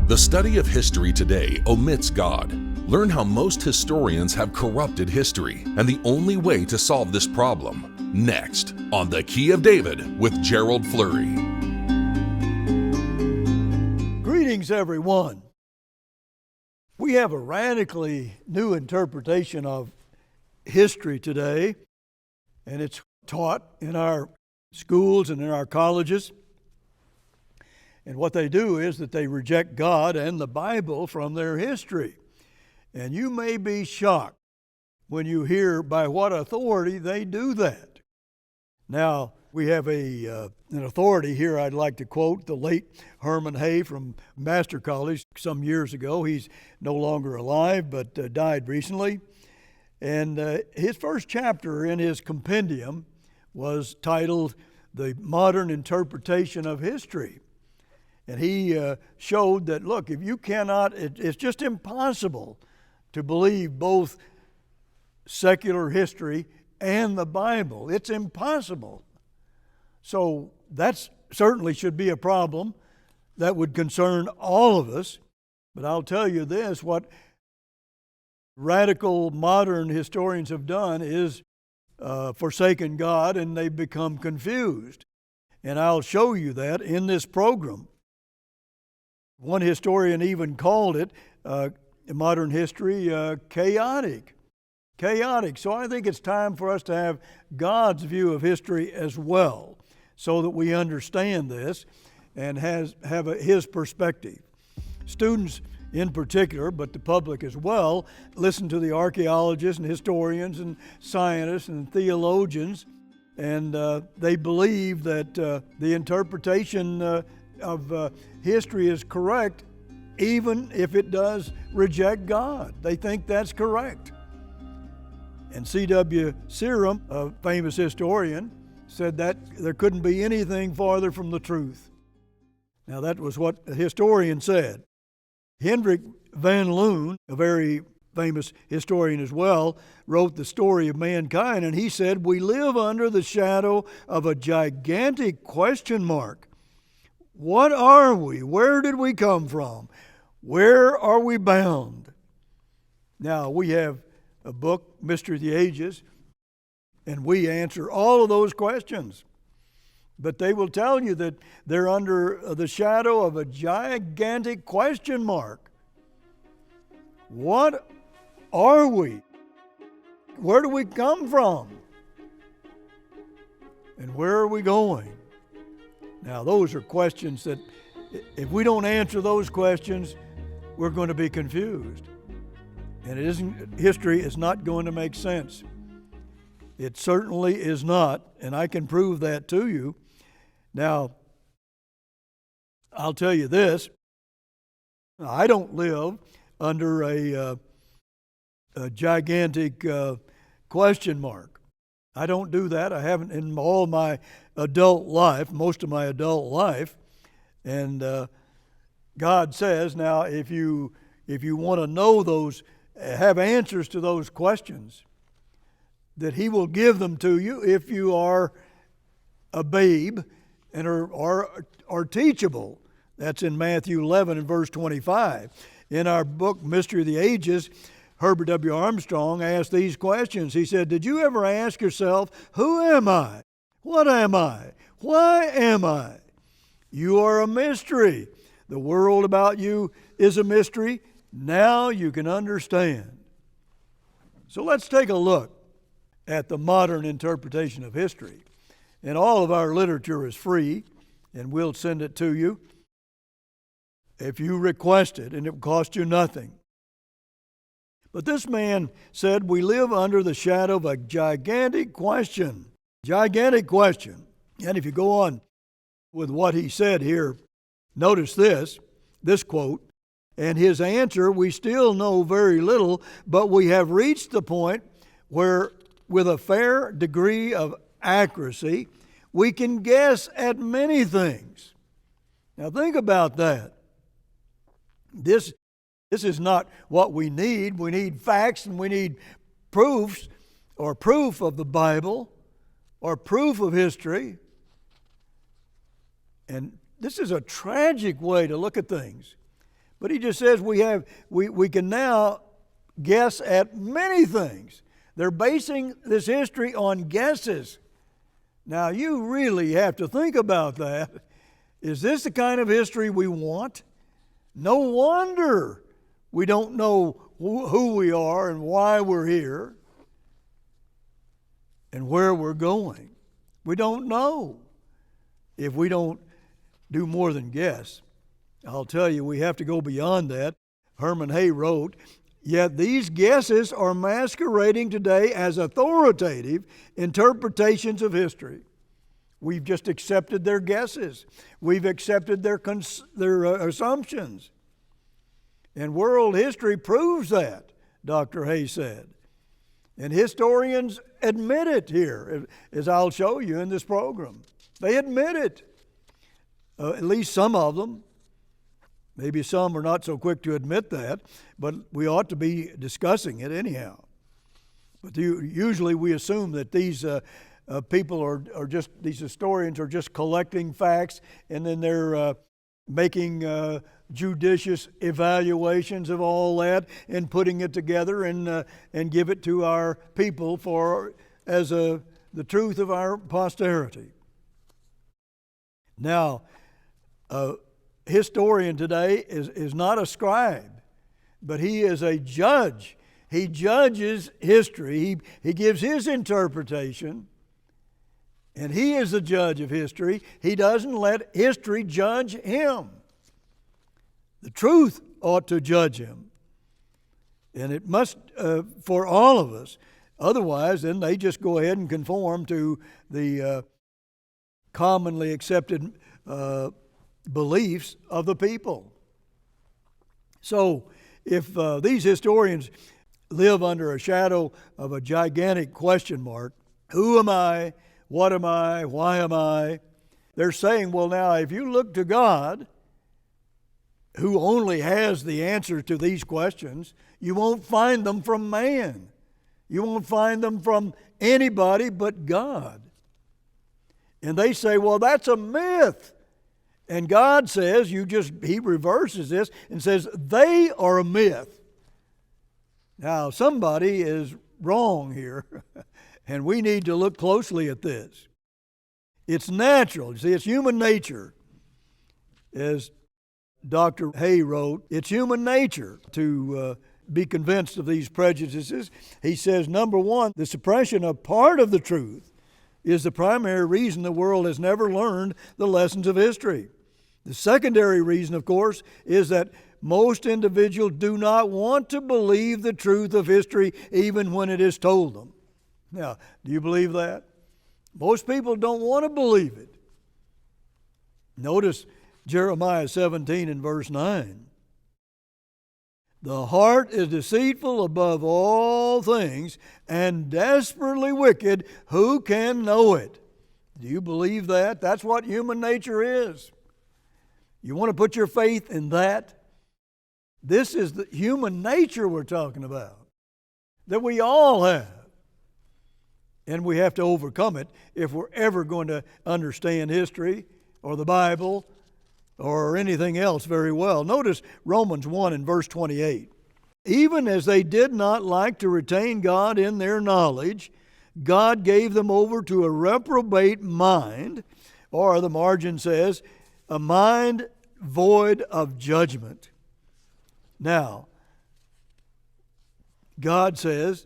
The study of history today omits God. Learn how most historians have corrupted history and the only way to solve this problem. Next, on The Key of David with GERALD FLURRY. Greetings, everyone. We have a radically new interpretation of history today, and it's taught in our schools and in our colleges. And what they do is that they reject God and the Bible from their history. And you may be shocked when you hear by what authority they do that. Now, we have an authority here I'd like to quote, the late Herman Hay from Master College some years ago. He's no longer alive, but died recently. And his first chapter in his compendium was titled, The Modern Interpretation of History. And he showed that, look, if you cannot, it's just impossible to believe both secular history and the Bible. It's impossible. So that certainly should be a problem that would concern all of us. But I'll tell you this, what radical modern historians have done is forsaken God, and they've become confused. And I'll show you that in this program. One historian even called it, in modern history, chaotic. Chaotic. So I think it's time for us to have God's view of history as well, so that we understand this and have His perspective. Students in particular, but the public as well, listen to the archaeologists and historians and scientists and theologians, and they believe that the interpretation of history is correct, even if it does reject God. They think that's correct. And C.W. Serum, a famous historian, said that there couldn't be anything farther from the truth. Now that was what a historian said. Hendrik van Loon, a very famous historian as well, wrote The Story of Mankind, and he said, "We live under the shadow of a gigantic question mark. What are we? Where did we come from? Where are we bound?" Now, we have a book, Mystery of the Ages, and we answer all of those questions. But they will tell you that they're under the shadow of a gigantic question mark. What are we? Where do we come from? And where are we going? Now, those are questions that, if we don't answer those questions, we're going to be confused. And history is not going to make sense. It certainly is not, and I can prove that to you. Now, I'll tell you this. I don't live under a gigantic question mark. I don't do that. I haven't in all my adult life, most of my adult life. And God says, now, if you want to know those, have answers to those questions, that He will give them to you if you are a babe and are teachable. That's in Matthew 11 and verse 25. In our book, Mystery of the Ages, Herbert W. Armstrong asked these questions. He said, "Did you ever ask yourself, who am I? What am I? Why am I? You are a mystery. The world about you is a mystery. Now you can understand." So let's take a look at the modern interpretation of history. And all of our literature is free, and we'll send it to you if you request it, and it will cost you nothing. But this man said, we live under the shadow of a gigantic question. Gigantic question. And if you go on with what he said here, notice this quote, "And his answer, we still know very little, but we have reached the point where, with a fair degree of accuracy, we can guess at many things." Now think about that. This is not what we need. We need facts, and we need proofs, or proof of the Bible, or proof of history. And this is a tragic way to look at things. But he just says we can now guess at many things. They're basing this history on guesses. Now, you really have to think about that. Is this the kind of history we want? No wonder we don't know who we are and why we're here and where we're going. We don't know if we don't do more than guess. I'll tell you, we have to go beyond that. Herman Hay wrote, "Yet these guesses are masquerading today as authoritative interpretations of history." We've just accepted their guesses. We've accepted their assumptions. And world history proves that, Dr. Hay said. And historians admit it here, as I'll show you in this program. They admit it, at least some of them. Maybe some are not so quick to admit that, but we ought to be discussing it anyhow. But usually we assume that these people are just, these historians are just collecting facts, and then they're making judicious evaluations of all that and putting it together and give it to our people as the truth of our posterity. Now, a historian today is not a scribe, but he is a judge. He judges history. He gives his interpretation, and he is the judge of history. He doesn't let history judge him. The truth ought to judge him, and it must for all of us. Otherwise, then they just go ahead and conform to the commonly accepted beliefs of the people. So, if these historians live under a shadow of a gigantic question mark, who am I? What am I? Why am I? They're saying, well, now, if you look to God, who only has the answer to these questions, you won't find them from man. You won't find them from anybody but God. And they say, well, that's a myth. And God says, he reverses this and says, they are a myth. Now, somebody is wrong here, and we need to look closely at this. It's natural. You see, it's human nature. As Dr. Hay wrote, it's human nature to be convinced of these prejudices. He says, number one, the suppression of part of the truth is the primary reason the world has never learned the lessons of history. The secondary reason, of course, is that most individuals do not want to believe the truth of history even when it is told them. Now, do you believe that? Most people don't want to believe it. Notice Jeremiah 17 and verse 9. The heart is deceitful above all things and desperately wicked. Who can know it? Do you believe that? That's what human nature is. You want to put your faith in that? This is the human nature we're talking about, that we all have. And we have to overcome it if we're ever going to understand history or the Bible or anything else very well. Notice Romans 1 and verse 28. Even as they did not like to retain God in their knowledge, God gave them over to a reprobate mind, or the margin says, a mind void of judgment. Now, God says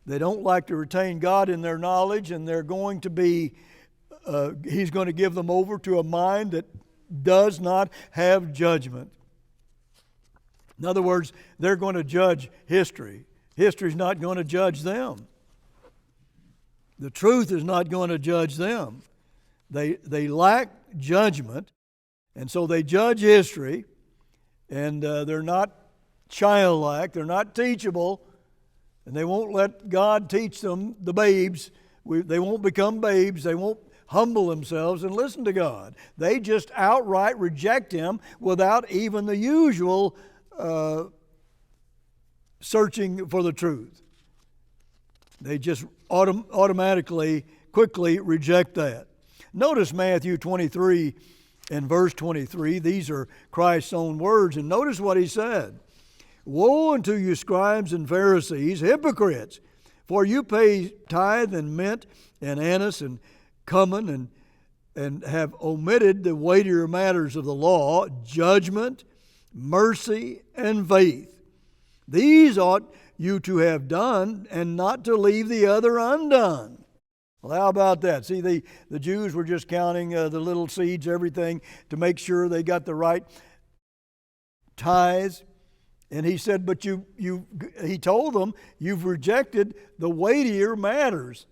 they don't like to retain God in their knowledge, and they're going to be, He's going to give them over to a mind that does not have judgment. In other words, they're going to judge history. History's not going to judge them. The truth is not going to judge them. They lack judgment, and so they judge history, and they're not childlike, they're not teachable, and they won't let God teach them, the babes. They won't become babes. They won't humble themselves and listen to God. They just outright reject Him without even the usual searching for the truth. They just automatically, quickly reject that. Notice Matthew 23 in verse 23. These are Christ's own words, and notice what he said. Woe unto you, scribes and Pharisees, hypocrites! For you pay tithe and mint and anise and cumin, and have omitted the weightier matters of the law, judgment, mercy, and faith. These ought you to have done, and not to leave the other undone. Well, how about that? See, the Jews were just counting the little seeds, everything, to make sure they got the right tithes. And he said, but he told them, you've rejected the weightier matters,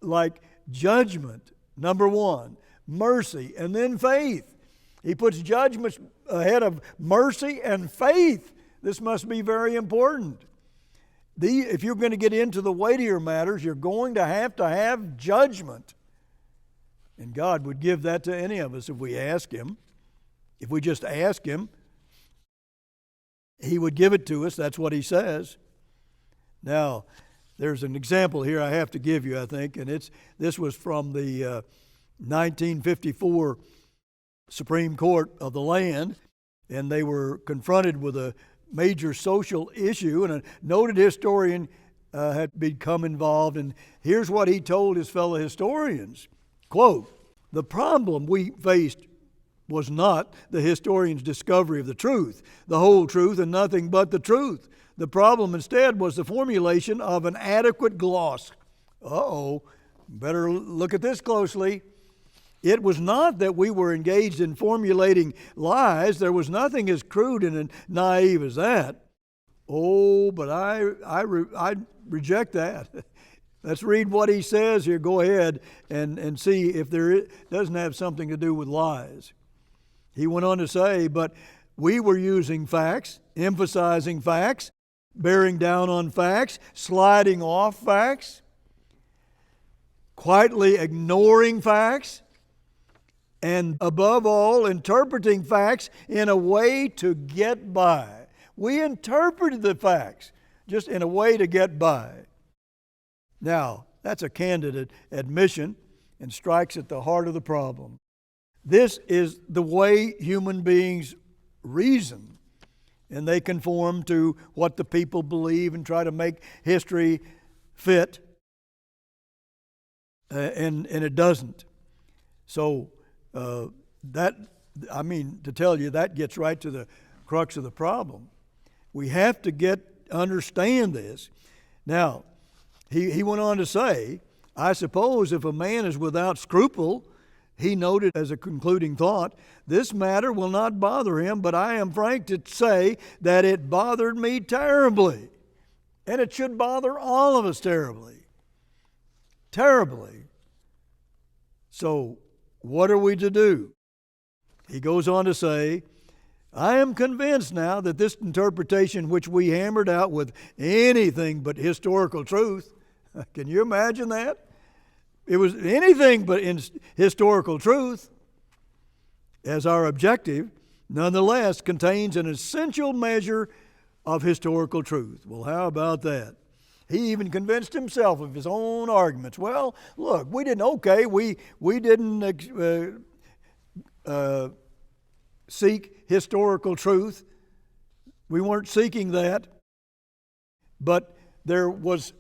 like judgment, number one, mercy, and then faith. He puts judgment ahead of mercy and faith. This must be very important. If you're going to get into the weightier matters, you're going to have judgment. And God would give that to any of us if we ask Him. If we just ask Him, He would give it to us. That's what He says. Now, there's an example here I have to give you, I think, and this was from the 1954 Supreme Court of the land, and they were confronted with a major social issue, and a noted historian had become involved, and here's what he told his fellow historians. Quote, the problem we faced was not the historian's discovery of the truth, the whole truth, and nothing but the truth. The problem instead was the formulation of an adequate gloss. Better look at this closely. It was not that we were engaged in formulating lies. There was nothing as crude and naive as that. But I reject that. Let's read what he says here. Go ahead and see if doesn't have something to do with lies. He went on to say, but we were using facts, emphasizing facts, bearing down on facts, sliding off facts, quietly ignoring facts, and above all, interpreting facts in a way to get by. We interpreted the facts just in a way to get by. Now, that's a candid admission and strikes at the heart of the problem. This is the way human beings reason, and they conform to what the people believe and try to make history fit, and it doesn't. So to tell you, that gets right to the crux of the problem. We have to understand this. Now, he went on to say, I suppose if a man is without scruple, he noted as a concluding thought, this matter will not bother him, but I am frank to say that it bothered me terribly. And it should bother all of us terribly. Terribly. So, what are we to do? He goes on to say, I am convinced now that this interpretation which we hammered out with anything but historical truth, can you imagine that? It was anything but in historical truth as our objective, nonetheless contains an essential measure of historical truth. Well, how about that? He even convinced himself of his own arguments. Well, look, we didn't seek historical truth. We weren't seeking that. But there was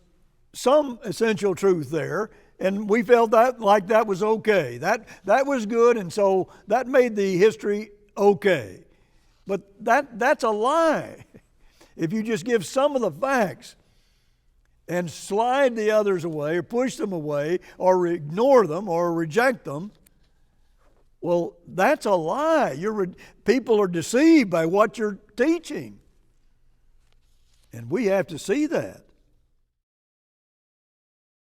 some essential truth there, and we felt that was okay. That was good, and so that made the history okay. But that's a lie. If you just give some of the facts and slide the others away, or push them away, or ignore them, or reject them, well, that's a lie. People are deceived by what you're teaching. And we have to see that.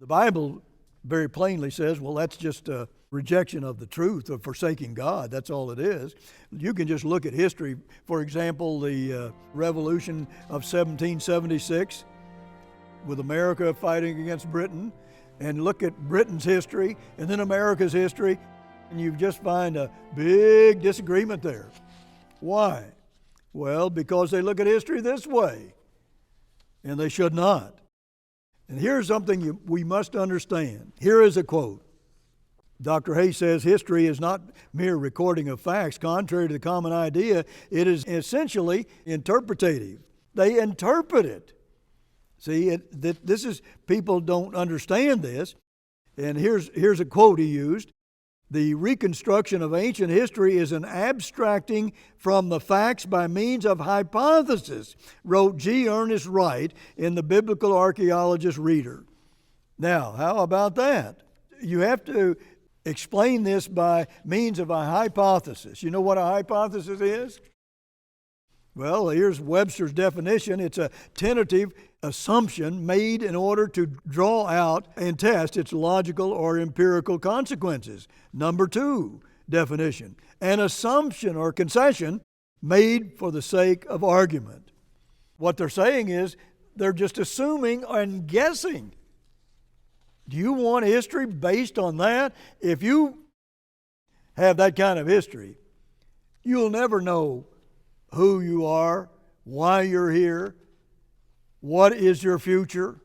The Bible very plainly says, well, that's just a rejection of the truth, of forsaking God. That's all it is. You can just look at history. For example, the Revolution of 1776, with America fighting against Britain, and look at Britain's history and then America's history, and you just find a big disagreement there. Why? Well, because they look at history this way, and they should not. And here's something we must understand. Here is a quote. Dr. Hayes says history is not mere recording of facts. Contrary to the common idea, it is essentially interpretative. They interpret it. See, this is, people don't understand this. And here's a quote he used. The reconstruction of ancient history is an abstracting from the facts by means of hypothesis, wrote G. Ernest Wright in the Biblical Archaeologist Reader. Now, how about that? You have to explain this by means of a hypothesis. You know what a hypothesis is? Well, here's Webster's definition. It's a tentative assumption made in order to draw out and test its logical or empirical consequences. Number 2 definition, an assumption or concession made for the sake of argument. What they're saying is they're just assuming and guessing. Do you want history based on that? If you have that kind of history, you'll never know who you are, why you're here, what is your future.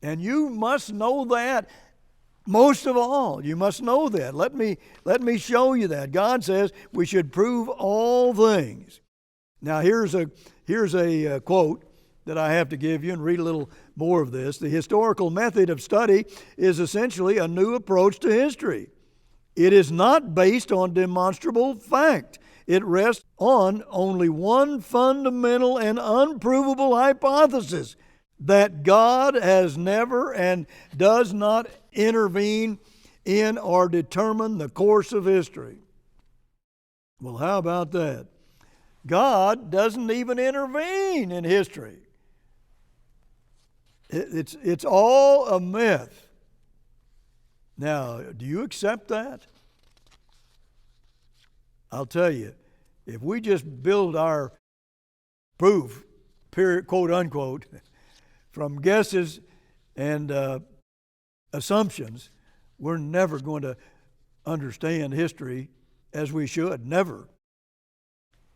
And you must know that. Most of all, you must know that. Let me show you that. God says we should prove all things. Now here's a quote that I have to give you, and read a little more of this. The historical method of study is essentially a new approach to history. It is not based on demonstrable fact. It rests on only one fundamental and unprovable hypothesis, that God has never and does not intervene in or determine the course of history. Well, how about that? God doesn't even intervene in history. It's all a myth. Now, do you accept that? I'll tell you, if we just build our proof, period, quote unquote, from guesses and assumptions, we're never going to understand history as we should. Never.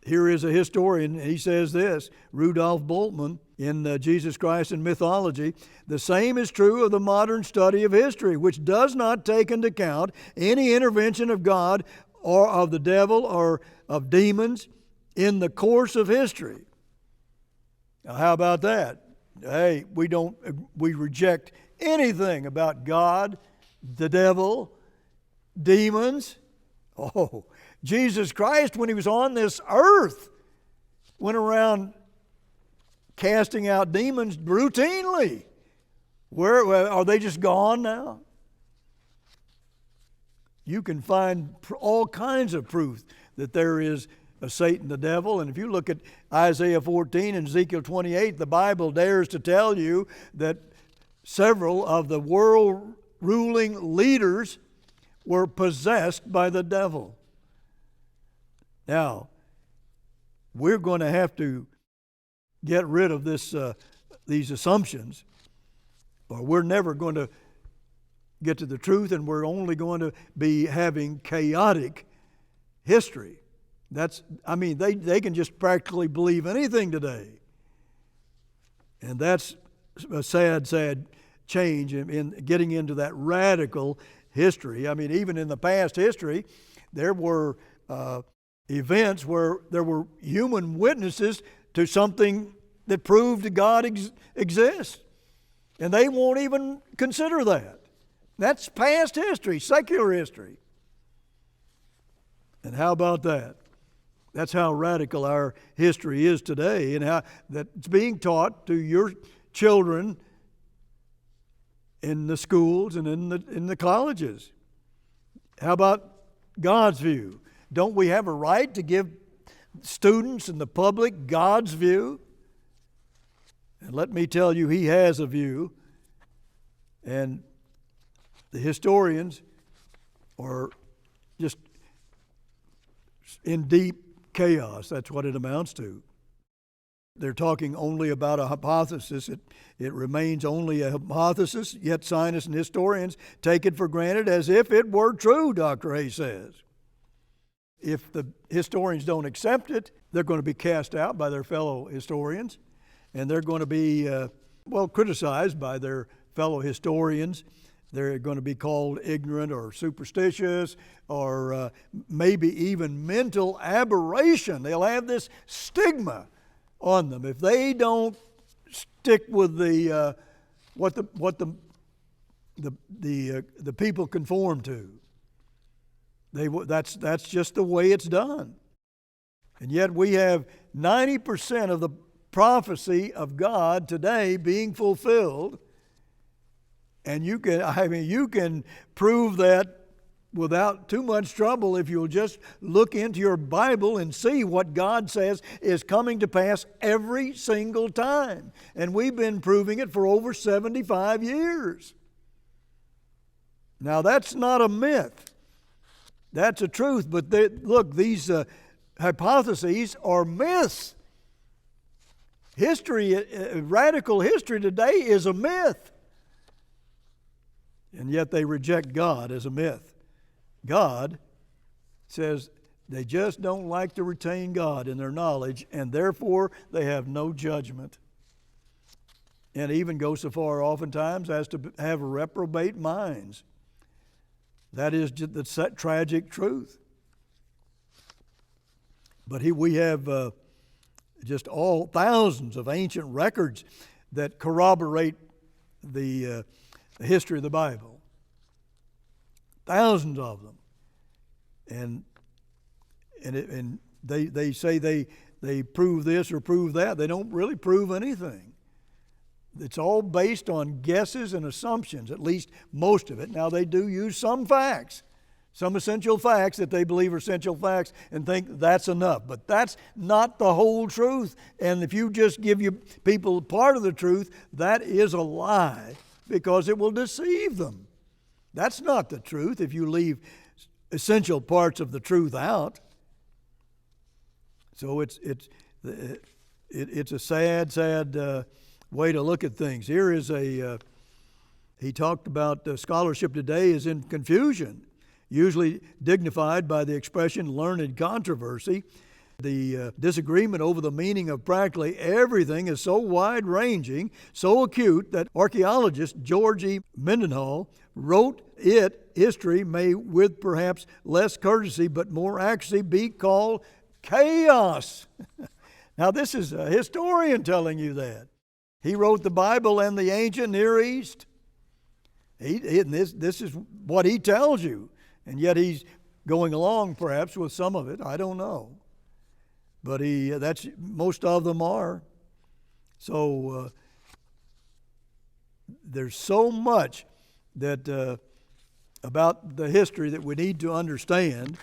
Here is a historian, he says this, Rudolf Bultmann, in Jesus Christ and Mythology: the same is true of the modern study of history, which does not take into account any intervention of God or of the devil or of demons in the course of history. Now, how about that? Hey, we reject anything about God, the devil, demons. Oh, Jesus Christ, when he was on this earth, went around casting out demons routinely. Where are they just gone now? You can find all kinds of proof that there is a Satan, the devil. And if you look at Isaiah 14 and Ezekiel 28, the Bible dares to tell you that several of the world ruling leaders were possessed by the devil. Now, we're going to have to get rid of these assumptions, or we're never going to get to the truth, and we're only going to be having chaotic history. They can just practically believe anything today. And that's a sad change in getting into that radical history. I mean, even in the past history, there were events where there were human witnesses to something that proved that God exists. And they won't even consider that. That's past history, secular history. And how about that? That's how radical our history is today, and how that's being taught to your children in the schools and in the colleges. How about God's view? Don't we have a right to give students and the public God's view? And let me tell you, He has a view. And the historians are just in deep chaos. That's what it amounts to. They're talking only about a hypothesis. It remains only a hypothesis, yet scientists and historians take it for granted as if it were true, Dr. Hayes says. If the historians don't accept it, they're going to be cast out by their fellow historians, and they're going to be, criticized by their fellow historians They're going to be called ignorant or superstitious or maybe even mental aberration. They'll have this stigma on them if they don't stick with the what the people conform to. That's just the way it's done. And yet we have 90% of the prophecy of God today being fulfilled. And you can prove that without too much trouble if you'll just look into your Bible and see what God says is coming to pass every single time. And we've been proving it for over 75 years. Now that's not a myth. That's a truth. But look, these hypotheses are myths. History, radical history today is a myth. And yet they reject God as a myth. God says they just don't like to retain God in their knowledge, and therefore they have no judgment. And even go so far oftentimes as to have reprobate minds. That is the tragic truth. But we have just all thousands of ancient records that corroborate the history of the Bible. Thousands of them. And they say they prove this or prove that. They don't really prove anything. It's all based on guesses and assumptions, at least most of it. Now they do use some facts, some essential facts that they believe are essential facts and think that's enough. But that's not the whole truth. And if you just give people part of the truth, that is a lie, because it will deceive them. That's not the truth if you leave essential parts of the truth out. So it's a sad way to look at things. Here is he talked about scholarship today is in confusion, usually dignified by the expression learned controversy. The disagreement over the meaning of practically everything is so wide-ranging, so acute, that archaeologist George E. Mendenhall wrote history may, with perhaps less courtesy but more accuracy, be called chaos. Now this is a historian telling you that. He wrote the Bible and the ancient Near East. This is what he tells you. And yet he's going along perhaps with some of it. I don't know. But that's most of them are. So there's so much that about the history that we need to understand.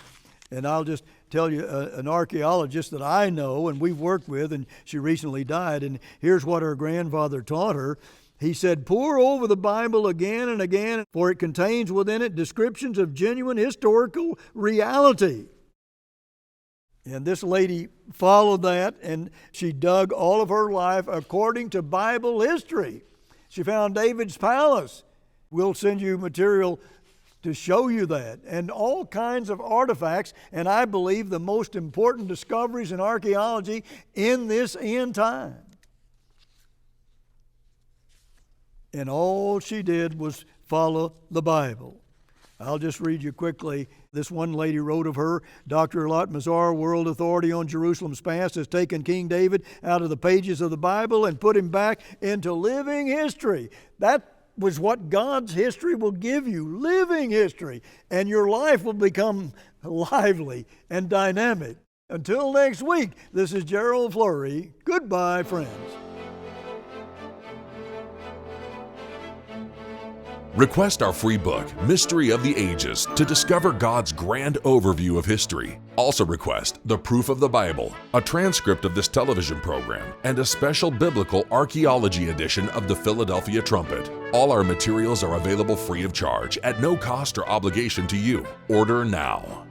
And I'll just tell you an archaeologist that I know and we've worked with, and she recently died, and here's what her grandfather taught her. He said, "Pore over the Bible again and again, for it contains within it descriptions of genuine historical reality." And this lady followed that, and she dug all of her life according to Bible history. She found David's palace. We'll send you material to show you that, and all kinds of artifacts, and I believe the most important discoveries in archaeology in this end time. And all she did was follow the Bible. I'll just read you quickly. This one lady wrote of her, Dr. Lot Mazar, world authority on Jerusalem's past, has taken King David out of the pages of the Bible and put him back into living history. That was what God's history will give you, living history, and your life will become lively and dynamic. Until next week, this is Gerald Flurry. Goodbye, friends. Request our free book, Mystery of the Ages, to discover God's grand overview of history. Also request The Proof of the Bible, a transcript of this television program, and a special biblical archaeology edition of the Philadelphia Trumpet. All our materials are available free of charge at no cost or obligation to you. Order now.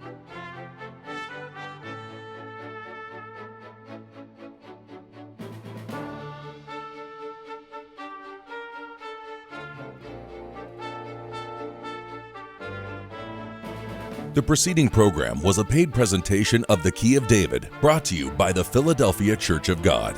The preceding program was a paid presentation of the Key of David, brought to you by the Philadelphia Church of God.